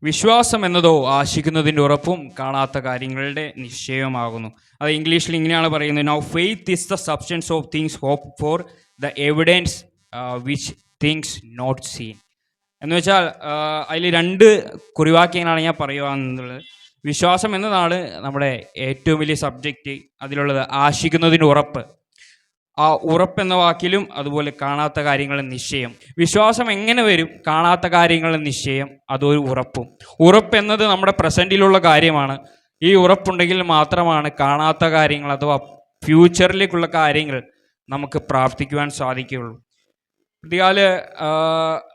വിശ്വാസം എന്നതോ ആശിക്കുന്നതിൻ്റെ ഉറപ്പും കാണാത്ത കാര്യങ്ങളുടെ നിശ്ചയമാകുന്നു. അത് ഇംഗ്ലീഷിൽ ഇങ്ങനെയാണ് പറയുന്നത്: now faith is the substance of things hope for, the evidence which things not seen. എന്ന് വെച്ചാൽ അതിൽ രണ്ട് കുറിവാക്യങ്ങളാണ് ഞാൻ പറയുക എന്നുള്ളത്. വിശ്വാസം എന്നതാണ് നമ്മുടെ ഏറ്റവും വലിയ സബ്ജക്റ്റ്. അതിലുള്ളത് ആശിക്കുന്നതിന് ഉറപ്പ്. ആ ഉറപ്പെന്ന വാക്കിലും അതുപോലെ കാണാത്ത കാര്യങ്ങളുടെ നിശ്ചയം. വിശ്വാസം എങ്ങനെ വരും? കാണാത്ത കാര്യങ്ങളുടെ നിശ്ചയം, അതൊരു ഉറപ്പും. ഉറപ്പെന്നത് നമ്മുടെ പ്രസൻറ്റിലുള്ള കാര്യമാണ്. ഈ ഉറപ്പുണ്ടെങ്കിൽ മാത്രമാണ് കാണാത്ത കാര്യങ്ങൾ അഥവാ ഫ്യൂച്ചറിലേക്കുള്ള കാര്യങ്ങൾ നമുക്ക് പ്രാർത്ഥിക്കുവാൻ സാധിക്കുകയുള്ളൂ. പ്രതികാല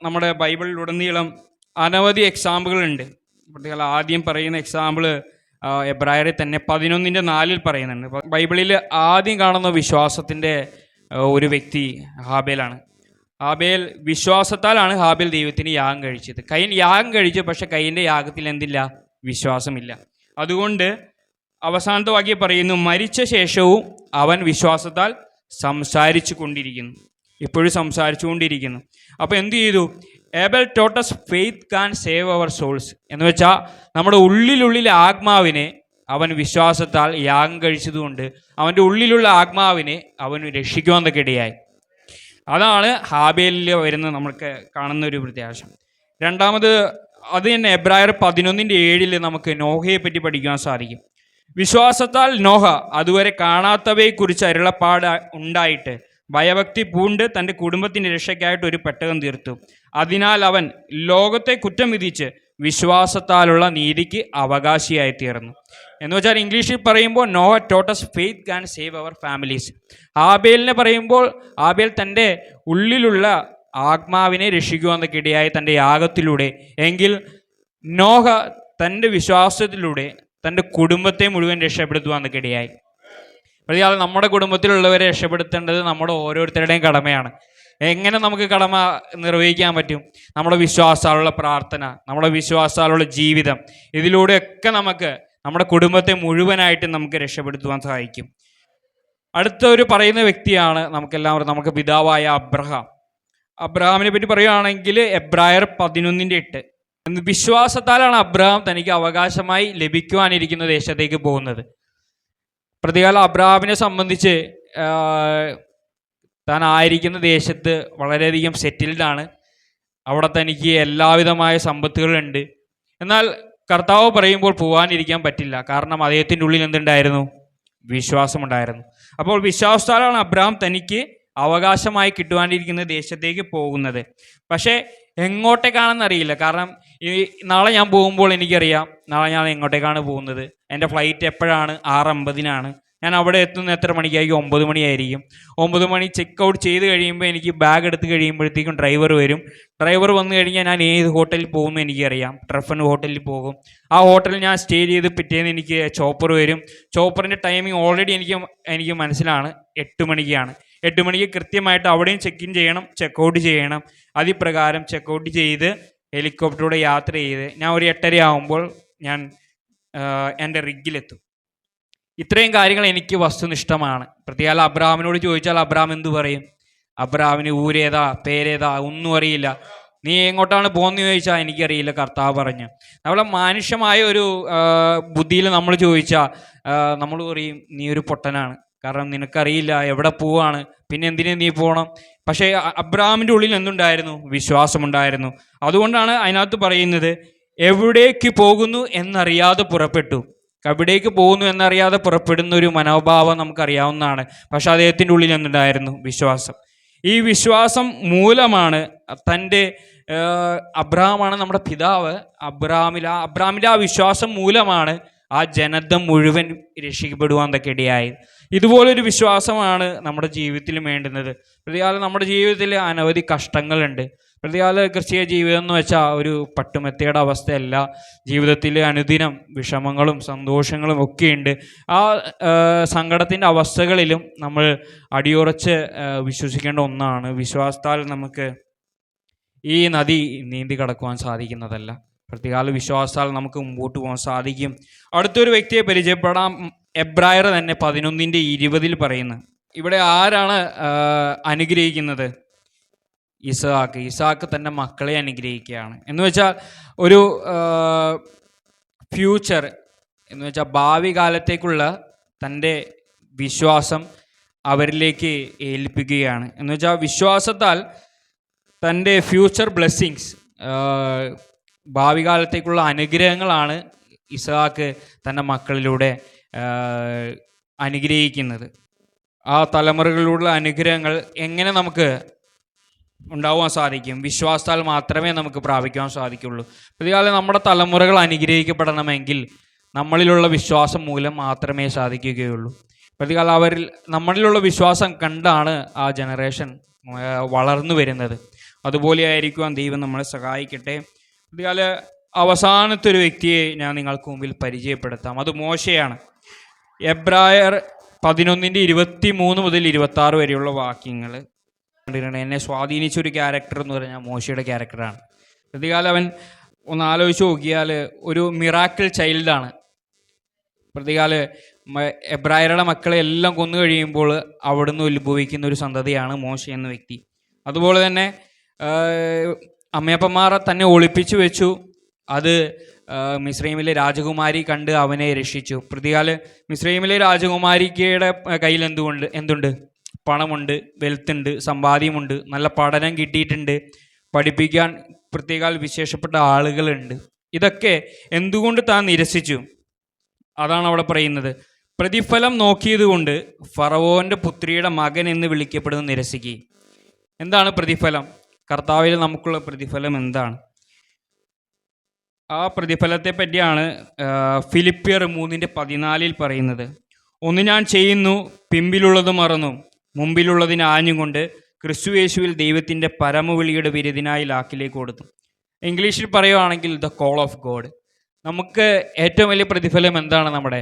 നമ്മുടെ ബൈബിളിലുടനീളം അനവധി എക്സാമ്പിളുകളുണ്ട്. പ്രതികാല ആദ്യം പറയുന്ന എക്സാമ്പിൾ എബ്രായരെ തന്നെ 11:4 പറയുന്നുണ്ട്. ബൈബിളിൽ ആദ്യം കാണുന്ന വിശ്വാസത്തിൻ്റെ ഒരു വ്യക്തി ഹാബേലാണ്. ഹാബേൽ വിശ്വാസത്താലാണ് ഹാബേൽ ദൈവത്തിന് യാഗം കഴിച്ചത്. കയ്യൻ യാഗം കഴിച്ചു, പക്ഷെ കയ്യൻ്റെ യാഗത്തിൽ എന്തില്ല? വിശ്വാസമില്ല. അതുകൊണ്ട് അവസാനത്തെ വാക്യം പറയുന്നു, മരിച്ച ശേഷവും അവൻ വിശ്വാസത്താൽ സംസാരിച്ചു കൊണ്ടിരിക്കുന്നു. ഇപ്പോഴും സംസാരിച്ചു കൊണ്ടിരിക്കുന്നു. അപ്പോൾ എന്തു ചെയ്തു? ഏബൽ ടോട്ടസ് faith can save our souls. എന്ന് വെച്ചാൽ നമ്മുടെ ഉള്ളിലുള്ള ആത്മാവിനെ അവൻ വിശ്വാസത്താൽ യാഗം കഴിച്ചതുകൊണ്ട് അവൻ്റെ ഉള്ളിലുള്ള ആത്മാവിനെ അവന് രക്ഷിക്കുവാൻ ഇടയായി. അതാണ് ഹാബേലിൽ വരുന്ന നമുക്ക് കാണുന്ന ഒരു പ്രത്യാശ. രണ്ടാമത് അത് തന്നെ എബ്രായർ 11:7 നമുക്ക് നോഹയെ പറ്റി പഠിക്കുവാൻ സാധിക്കും. വിശ്വാസത്താൽ നോഹ അതുവരെ കാണാത്തവയെക്കുറിച്ച് അരുളപ്പാട് ഉണ്ടായിട്ട് ഭയഭക്തി പൂണ്ട് തൻ്റെ കുടുംബത്തിൻ്റെ രക്ഷയ്ക്കായിട്ട് ഒരു പെട്ടകം തീർത്തു. അതിനാൽ അവൻ ലോകത്തെ കുറ്റം വിധിച്ച് വിശ്വാസത്താലുള്ള നീതിക്ക് അവകാശിയായി തീർന്നു. എന്ന് വെച്ചാൽ ഇംഗ്ലീഷിൽ പറയുമ്പോൾ Noah total faith can save our families. ആബേലിനെ പറയുമ്പോൾ ആബേൽ തൻ്റെ ഉള്ളിലുള്ള ആത്മാവിനെ രക്ഷിക്കുവാനൊക്കെ ഇടയായി തൻ്റെ യാഗത്തിലൂടെ. എങ്കിൽ നോഹ തൻ്റെ വിശ്വാസത്തിലൂടെ തൻ്റെ കുടുംബത്തെ മുഴുവൻ രക്ഷപ്പെടുത്തുവാനൊക്കെ ഇടയായി. പ്രതിയാൽ നമ്മുടെ കുടുംബത്തിലുള്ളവരെ രക്ഷപ്പെടുത്തേണ്ടത് നമ്മുടെ ഓരോരുത്തരുടെയും കടമയാണ്. എങ്ങനെ നമുക്ക് കടമ നിർവഹിക്കാൻ പറ്റും? നമ്മുടെ വിശ്വാസാലുള്ള പ്രാർത്ഥന, നമ്മുടെ വിശ്വാസാലുള്ള ജീവിതം, ഇതിലൂടെയൊക്കെ നമുക്ക് നമ്മുടെ കുടുംബത്തെ മുഴുവനായിട്ട് നമുക്ക് രക്ഷപ്പെടുത്തുവാൻ സാധിക്കും. അടുത്ത ഒരു പറയുന്ന വ്യക്തിയാണ് നമുക്കെല്ലാവരും നമുക്ക് പിതാവായ അബ്രഹാം. അബ്രഹാമിനെ പറ്റി പറയുകയാണെങ്കിൽ എബ്രായർ 11:8 വിശ്വാസത്താലാണ് അബ്രഹാം തനിക്ക് അവകാശമായി ലഭിക്കുവാനിരിക്കുന്ന ദേശത്തേക്ക് പോകുന്നത്. പ്രതികാല അബ്രഹാമിനെ സംബന്ധിച്ച് താൻ ആയിരിക്കുന്ന ദേശത്ത് വളരെയധികം സെറ്റിൽഡാണ്. അവിടെ തനിക്ക് എല്ലാവിധമായ സമ്പത്തുകളുണ്ട്. എന്നാൽ കർത്താവ് പറയുമ്പോൾ പോകാനിരിക്കാൻ പറ്റില്ല. കാരണം അദ്ദേഹത്തിൻ്റെ ഉള്ളിൽ എന്തുണ്ടായിരുന്നു? വിശ്വാസമുണ്ടായിരുന്നു. അപ്പോൾ വിശ്വാസത്താലാണ് അബ്രഹാം തനിക്ക് അവകാശമായി കിട്ടുവാനിരിക്കുന്ന ദേശത്തേക്ക് പോകുന്നത്. പക്ഷേ എങ്ങോട്ടേക്കാണെന്ന് അറിയില്ല. കാരണം ഈ നാളെ ഞാൻ പോകുമ്പോൾ എനിക്കറിയാം നാളെ ഞാൻ എങ്ങോട്ടേക്കാണ് പോകുന്നത്. എൻ്റെ ഫ്ലൈറ്റ് എപ്പോഴാണ്? 6:50 ഞാൻ അവിടെ എത്തുന്നത് എത്ര മണിക്കായിരിക്കും? 9 മണിയായിരിക്കും. 9 മണി ചെക്ക് ഔട്ട് ചെയ്ത് കഴിയുമ്പോൾ എനിക്ക് ബാഗ് എടുത്ത് കഴിയുമ്പോഴത്തേക്കും ഡ്രൈവർ വരും. ഡ്രൈവർ വന്നു കഴിഞ്ഞാൽ ഞാൻ ഏത് ഹോട്ടലിൽ പോകുന്നു എനിക്കറിയാം. ട്രഫൻ ഹോട്ടലിൽ പോകും. ആ ഹോട്ടലിൽ ഞാൻ സ്റ്റേ ചെയ്ത് പിറ്റേന്ന് എനിക്ക് ചോപ്പർ വരും. ചോപ്പറിൻ്റെ ടൈമിംഗ് ഓൾറെഡി എനിക്ക് മനസ്സിലാണ്. 8 മണിക്കാണ്. 8 മണിക്ക് കൃത്യമായിട്ട് അവിടെയും ചെക്ക് ഇൻ ചെയ്യണം, ചെക്ക് ഔട്ട് ചെയ്യണം. അതിപ്രകാരം ചെക്ക് ഔട്ട് ചെയ്ത് ഹെലികോപ്റ്ററിലൂടെ യാത്ര ചെയ്ത് ഞാൻ ഒരു 8:30 ആകുമ്പോൾ ഞാൻ എൻ്റെ റിഗിലെത്തും. ഇത്രയും കാര്യങ്ങൾ എനിക്ക് വസ്തുനിഷ്ഠമാണ്. പ്രത്യേക അബ്രഹാമിനോട് ചോദിച്ചാൽ അബ്രഹാം എന്തു പറയും? അബ്രഹാമിന് ഊരേതാ പേരേതാ ഒന്നും അറിയില്ല. നീ എങ്ങോട്ടാണ് പോകുന്നത് ചോദിച്ചാൽ എനിക്കറിയില്ല, കർത്താവ് പറഞ്ഞു. നമ്മളെ മാനുഷ്യമായ ഒരു ബുദ്ധിയിൽ നമ്മൾ ചോദിച്ചാൽ നമ്മൾ പറയും നീ ഒരു പൊട്ടനാണ്. കാരണം നിനക്കറിയില്ല എവിടെ പോവാണ്, പിന്നെ എന്തിനു നീ പോകണം. പക്ഷേ അബ്രഹാമിൻ്റെ ഉള്ളിൽ എന്തുണ്ടായിരുന്നു? വിശ്വാസമുണ്ടായിരുന്നു. അതുകൊണ്ടാണ് അതിനകത്ത് പറയുന്നത് എവിടേക്ക് പോകുന്നു എന്നറിയാതെ പുറപ്പെട്ടു. എവിടേക്ക് പോകുന്നു എന്നറിയാതെ പുറപ്പെടുന്ന ഒരു മനോഭാവം നമുക്കറിയാവുന്നതാണ്. പക്ഷെ അദ്ദേഹത്തിൻ്റെ ഉള്ളിൽ എന്തുണ്ടായിരുന്നു? വിശ്വാസം. ഈ വിശ്വാസം മൂലമാണ് തൻ്റെ അബ്രഹാമാണ് നമ്മുടെ പിതാവ്. അബ്രഹാമിൻ്റെ ആ വിശ്വാസം മൂലമാണ് ആ ജനത മുഴുവൻ രക്ഷിക്കപ്പെടുവാനൊക്കെ ഇടയായത്. ഇതുപോലൊരു വിശ്വാസമാണ് നമ്മുടെ ജീവിതത്തിലും വേണ്ടുന്നത്. പ്രതികാലം നമ്മുടെ ജീവിതത്തിൽ അനവധി കഷ്ടങ്ങളുണ്ട്. പ്രതികാല ക്രിസ്തീയ ജീവിതം എന്ന് വെച്ചാൽ ഒരു പട്ടുമെത്തയുടെ അവസ്ഥയല്ല. ജീവിതത്തിൽ അനുദിനം വിഷമങ്ങളും സന്തോഷങ്ങളും ഒക്കെയുണ്ട്. ആ സങ്കടത്തിൻ്റെ അവസ്ഥകളിലും നമ്മൾ അടിയുറച്ച് വിശ്വസിക്കേണ്ട ഒന്നാണ്. വിശ്വാസത്താൽ നമുക്ക് ഈ നദി നീന്തി കടക്കുവാൻ സാധിക്കുന്നതല്ല. പ്രതികാല വിശ്വാസത്താൽ നമുക്ക് മുമ്പോട്ട് പോകാൻ സാധിക്കും. അടുത്തൊരു വ്യക്തിയെ പരിചയപ്പെടാം. എബ്രായർ തന്നെ 11:20 പറയുന്നു. ഇവിടെ ആരാണ് അനുഗ്രഹിക്കുന്നത്? ഇസാക്ക് തൻ്റെ മക്കളെ അനുഗ്രഹിക്കുകയാണ്. എന്ന് വെച്ചാൽ ഒരു ഫ്യൂച്ചർ എന്ന് വെച്ചാൽ ഭാവി കാലത്തേക്കുള്ള തൻ്റെ വിശ്വാസം അവരിലേക്ക് ഏൽപ്പിക്കുകയാണ്. എന്ന് വെച്ചാൽ വിശ്വാസത്താൽ തൻ്റെ ഫ്യൂച്ചർ ബ്ലെസ്സിങ്സ്, ഭാവി കാലത്തേക്കുള്ള അനുഗ്രഹങ്ങളാണ് ഇസാക്ക് തൻ്റെ മക്കളിലൂടെ അനുഗ്രഹിക്കുന്നത്. ആ തലമുറകളിലുള്ള അനുഗ്രഹങ്ങൾ എങ്ങനെ നമുക്ക് ഉണ്ടാവാൻ സാധിക്കും? വിശ്വാസത്താൽ മാത്രമേ നമുക്ക് പ്രാപിക്കാൻ സാധിക്കുള്ളൂ. അതുപോലെ നമ്മുടെ തലമുറകൾ അനുഗ്രഹിക്കപ്പെടണമെങ്കിൽ നമ്മളിലുള്ള വിശ്വാസം മൂലം മാത്രമേ സാധിക്കുകയുള്ളൂ. പ്രതികാലം നമ്മളിലുള്ള വിശ്വാസം കണ്ടാണ് ആ ജനറേഷൻ വളർന്നു വരുന്നത്. അതുപോലെ ആയിരിക്കുവാൻ ദൈവം നമ്മളെ സഹായിക്കട്ടെ. പ്രതികാല അവസാനത്തെ ഒരു വ്യക്തിയെ ഞാൻ നിങ്ങൾക്ക് മുമ്പിൽ പരിചയപ്പെടുത്താം. അത് മോശയാണ്. എബ്രായർ 11:23 മുതൽ 26 വരെയുള്ള വാക്യങ്ങൾ എന്നെ സ്വാധീനിച്ചൊരു ക്യാരക്ടർ എന്ന് പറഞ്ഞാൽ മോശയുടെ ക്യാരക്ടറാണ്. പ്രതികാലം അവൻ ഒന്ന് ആലോചിച്ച് നോക്കിയാൽ ഒരു മിറാക്കിൾ ചൈൽഡാണ്. പ്രതികാലം എബ്രായരുടെ മക്കളെ എല്ലാം കൊന്നു കഴിയുമ്പോൾ അവിടുന്ന് ഉത്ഭവിക്കുന്ന ഒരു സന്തതിയാണ് മോശ എന്ന വ്യക്തി. അതുപോലെ തന്നെ അമ്മയപ്പന്മാർ തന്നെ ഒളിപ്പിച്ചു വെച്ചു. അത് മിസ്രൈമിലെ രാജകുമാരി കണ്ട് അവനെ രക്ഷിച്ചു. പ്രതികാല് മിസ്രൈമിലെ രാജകുമാരിക്കയുടെ കയ്യിൽ എന്തുണ്ട്? പണമുണ്ട്, വെൽത്തുണ്ട്, സമ്പാദ്യമുണ്ട്, നല്ല പഠനം കിട്ടിയിട്ടുണ്ട്, പഠിപ്പിക്കാൻ പ്രത്യേകാൽ വിശേഷപ്പെട്ട ആളുകളുണ്ട്. ഇതൊക്കെ എന്തുകൊണ്ട് താൻ നിരസിച്ചു? അതാണ് അവിടെ പറയുന്നത്. പ്രതിഫലം നോക്കിയത് കൊണ്ട് ഫറവോന്റെ പുത്രിയുടെ മകൻ എന്ന് വിളിക്കപ്പെടുന്നത് നിരസിക്കുക. എന്താണ് പ്രതിഫലം? കർത്താവിൽ നമുക്കുള്ള പ്രതിഫലം എന്താണ്? ആ പ്രതിഫലത്തെ പറ്റിയാണ് ഫിലിപ്പിയർ 3:14 പറയുന്നത്. ഒന്ന് ഞാൻ ചെയ്യുന്നു, പിമ്പിലുള്ളത് മറന്നു, മുമ്പിലുള്ളതിന് ആഞ്ഞുകൊണ്ട് ക്രിസ്തുയേശുവിൽ ദൈവത്തിൻ്റെ പരമവിളിയുടെ വിരുദിനായി ലാക്കിലേക്ക് കൊടുത്തു. ഇംഗ്ലീഷിൽ പറയുകയാണെങ്കിൽ ദ കോൾ ഓഫ് ഗോഡ്. നമുക്ക് ഏറ്റവും വലിയ പ്രതിഫലം എന്താണ്? നമ്മുടെ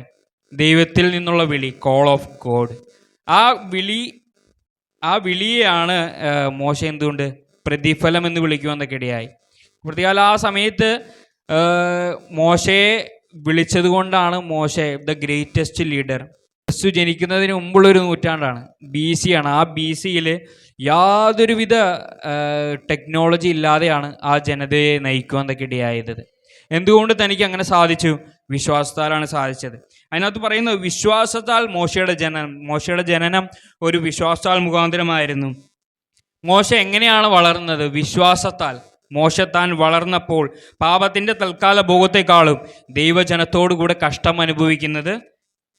ദൈവത്തിൽ നിന്നുള്ള വിളി, കോൾ ഓഫ് ഗോഡ്. ആ വിളിയെയാണ് മോശ എന്തുകൊണ്ട് പ്രതിഫലം എന്ന് വിളിക്കുവാന്നൊക്കെ ഇടയായി. പ്രതികാലം ആ സമയത്ത് മോശയെ വിളിച്ചത് കൊണ്ടാണ് മോശ ദ ഗ്രേറ്റസ്റ്റ് ലീഡർ. ക്രിസ്തു ജനിക്കുന്നതിന് മുമ്പുള്ളൊരു നൂറ്റാണ്ടാണ്, BC ആണ്. ആ BCയിൽ യാതൊരുവിധ ടെക്നോളജി ഇല്ലാതെയാണ് ആ ജനതയെ നയിക്കുവാന്നൊക്കെ ഇടയായത്. എന്തുകൊണ്ട് തനിക്ക് അങ്ങനെ സാധിച്ചു? വിശ്വാസത്താലാണ് സാധിച്ചത്. അതിനകത്ത് പറയുന്നത് വിശ്വാസത്താൽ മോശയുടെ ജനനം ഒരു വിശ്വാസത്താൽ മുഖാന്തരമായിരുന്നു. മോശ എങ്ങനെയാണ് വളർന്നത്? വിശ്വാസത്താൽ. മോശ താൻ വളർന്നപ്പോൾ പാപത്തിൻ്റെ തൽക്കാല ഭോഗത്തെക്കാളും ദൈവജനത്തോടു കൂടെ കഷ്ടം അനുഭവിക്കുന്നത്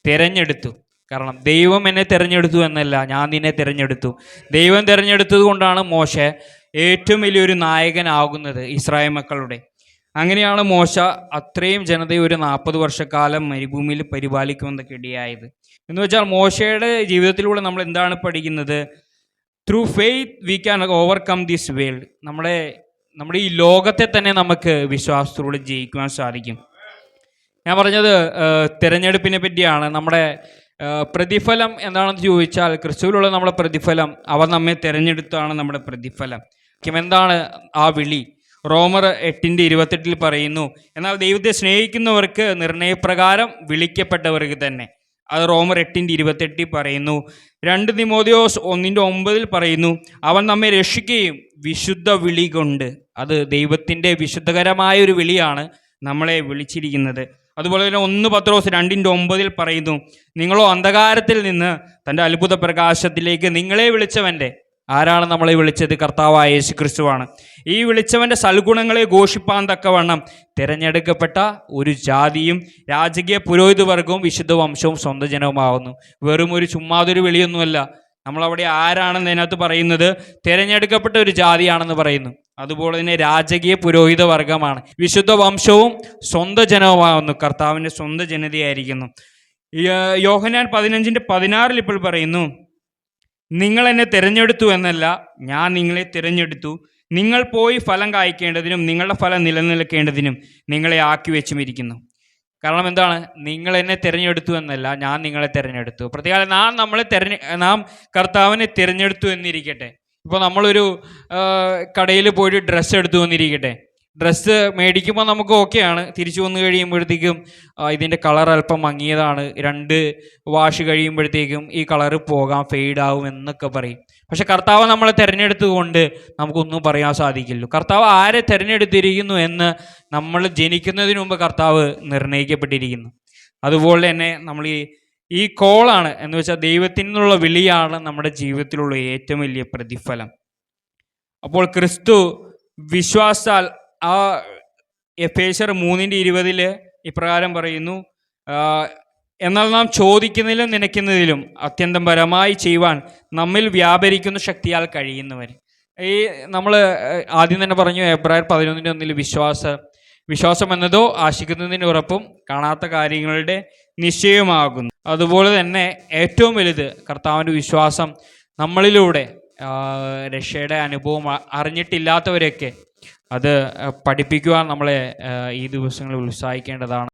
തിരഞ്ഞെടുത്തു. കാരണം ദൈവം എന്നെ തിരഞ്ഞെടുത്തു എന്നല്ല, ഞാൻ നിന്നെ തിരഞ്ഞെടുത്തു. ദൈവം തിരഞ്ഞെടുത്തത് കൊണ്ടാണ് മോശ ഏറ്റവും വലിയൊരു നായകനാകുന്നത് ഇസ്രായേൽ മക്കളുടെ. അങ്ങനെയാണ് മോശ അത്രയും ജനതയെ ഒരു 40 വർഷക്കാലം മരുഭൂമിയിൽ പരിപാലിക്കുമെന്നൊക്കെ ഇടയായത്. എന്ന് വെച്ചാൽ മോശയുടെ ജീവിതത്തിലൂടെ നമ്മൾ എന്താണ് പഠിക്കുന്നത്? Through faith we can overcome this world. നമ്മുടെ ഈ ലോകത്തെ തന്നെ നമുക്ക് വിശ്വാസത്തിലൂടെ ജയിക്കുവാൻ സാധിക്കും. ഞാൻ പറഞ്ഞത് തിരഞ്ഞെടുപ്പിനെ പറ്റിയാണ്. നമ്മുടെ പ്രതിഫലം എന്താണെന്ന് ചോദിച്ചാൽ ക്രിസ്തുവിലുള്ള നമ്മുടെ പ്രതിഫലം, അവൻ നമ്മെ തിരഞ്ഞെടുത്താണ് നമ്മുടെ പ്രതിഫലം. എന്താണ് ആ വിളി? റോമർ 8:28 പറയുന്നു, എന്നാൽ ദൈവത്തെ സ്നേഹിക്കുന്നവർക്ക് നിർണയപ്രകാരം വിളിക്കപ്പെട്ടവർക്ക് തന്നെ. അത് റോമർ 8:28 പറയുന്നു. 2 തിമോഥെയോസ് 1:9 പറയുന്നു, അവൻ നമ്മെ രക്ഷിക്കുകയും വിശുദ്ധ വിളി കൊണ്ട്. അത് ദൈവത്തിൻ്റെ വിശുദ്ധകരമായൊരു വിളിയാണ് നമ്മളെ വിളിച്ചിരിക്കുന്നത്. അതുപോലെ തന്നെ 1 പത്രോസ് 2:9 പറയുന്നു, നിങ്ങളോ അന്ധകാരത്തിൽ നിന്ന് തൻ്റെ അത്ഭുത പ്രകാശത്തിലേക്ക് നിങ്ങളെ വിളിച്ചവൻ്റെ. ആരാണ് നമ്മളെ വിളിച്ചത്? കർത്താവായ യേശു ക്രിസ്തുവാണ്. ഈ വിളിച്ചവൻ്റെ സൽഗുണങ്ങളെ ഘോഷിപ്പാൻ തക്കവണ്ണം തിരഞ്ഞെടുക്കപ്പെട്ട ഒരു ജാതിയും രാജകീയ പുരോഹിത വർഗവും വിശുദ്ധ വംശവും സ്വന്തം ജനവുമാകുന്നു. വെറും ഒരു ചുമ്മാതൊരു വിളിയൊന്നുമല്ല. നമ്മളവിടെ ആരാണെന്ന് അതിനകത്ത് പറയുന്നത് തിരഞ്ഞെടുക്കപ്പെട്ട ഒരു ജാതിയാണെന്ന് പറയുന്നു. അതുപോലെ തന്നെ രാജകീയ പുരോഹിത വർഗമാണ്, വിശുദ്ധ വംശവും സ്വന്തം ജനവുമാകുന്നു, കർത്താവിൻ്റെ സ്വന്തം ജനതയായിരിക്കുന്നു. യോഹന്നാൻ 15:16 ഇപ്പോൾ പറയുന്നു, നിങ്ങൾ എന്നെ തിരഞ്ഞെടുത്തു എന്നല്ല, ഞാൻ നിങ്ങളെ തിരഞ്ഞെടുത്തു, നിങ്ങൾ പോയി ഫലം കായ്ക്കേണ്ടതിനും നിങ്ങളുടെ ഫലം നിലനിൽക്കേണ്ടതിനും നിങ്ങളെ ആക്കി വെച്ചും ഇരിക്കുന്നു. കാരണം എന്താണ്? നിങ്ങൾ എന്നെ തിരഞ്ഞെടുത്തു എന്നല്ല, ഞാൻ നിങ്ങളെ തിരഞ്ഞെടുത്തു. പ്രത്യേകം നാം കർത്താവിനെ തിരഞ്ഞെടുത്തു എന്നിരിക്കട്ടെ. ഇപ്പോൾ നമ്മളൊരു കടയിൽ പോയിട്ട് ഡ്രസ്സ് എടുത്തു വന്നിരിക്കട്ടെ. ഡ്രസ്സ് മേടിക്കുമ്പോൾ നമുക്ക് ഓക്കെയാണ്. തിരിച്ചു വന്നു കഴിയുമ്പോഴത്തേക്കും ഇതിൻ്റെ കളർ അല്പം മങ്ങിയതാണ്, 2 വാഷ് കഴിയുമ്പോഴത്തേക്കും ഈ കളറ് പോകാം, ഫെയ്ഡാവും എന്നൊക്കെ പറയും. പക്ഷെ കർത്താവ് നമ്മളെ തിരഞ്ഞെടുത്തുകൊണ്ട് നമുക്കൊന്നും പറയാൻ സാധിക്കില്ല. കർത്താവ് ആരെ തിരഞ്ഞെടുത്തിരിക്കുന്നു എന്ന് നമ്മൾ ജനിക്കുന്നതിന് മുമ്പ് കർത്താവ് നിർണയിക്കപ്പെട്ടിരിക്കുന്നു. അതുപോലെ തന്നെ നമ്മൾ ഈ കോളാണ് എന്ന് വെച്ചാൽ ദൈവത്തിൽ നിന്നുള്ള വിളിയാണ് നമ്മുടെ ജീവിതത്തിലുള്ള ഏറ്റവും വലിയ പ്രതിഫലം. അപ്പോൾ ക്രിസ്തു വിശ്വാസാൽ ആ എഫേസ്യർ 3:20 ഇപ്രകാരം പറയുന്നു, എന്നാൽ നാം ചോദിക്കുന്നതിലും നനയ്ക്കുന്നതിലും അത്യന്തം പരമായി ചെയ്യുവാൻ നമ്മിൽ വ്യാപരിക്കുന്ന ശക്തിയാൽ കഴിയുന്നവർ. ഈ നമ്മൾ ആദ്യം തന്നെ പറഞ്ഞു എബ്രായർ 11:1 വിശ്വാസം എന്നതോ ആശിക്കുന്നതിന് ഉറപ്പും കാണാത്ത കാര്യങ്ങളുടെ നിശ്ചയമാകുന്നു. അതുപോലെ തന്നെ ഏറ്റവും വലുത് കർത്താവിൻ്റെ വിശ്വാസം നമ്മളിലൂടെ രക്ഷയുടെ അനുഭവം അറിഞ്ഞിട്ടില്ലാത്തവരെയൊക്കെ അത് പഠിപ്പിക്കുവാൻ നമ്മളെ ഈ ദിവസങ്ങളിൽ ഉത്സാഹിക്കേണ്ടതാണ്.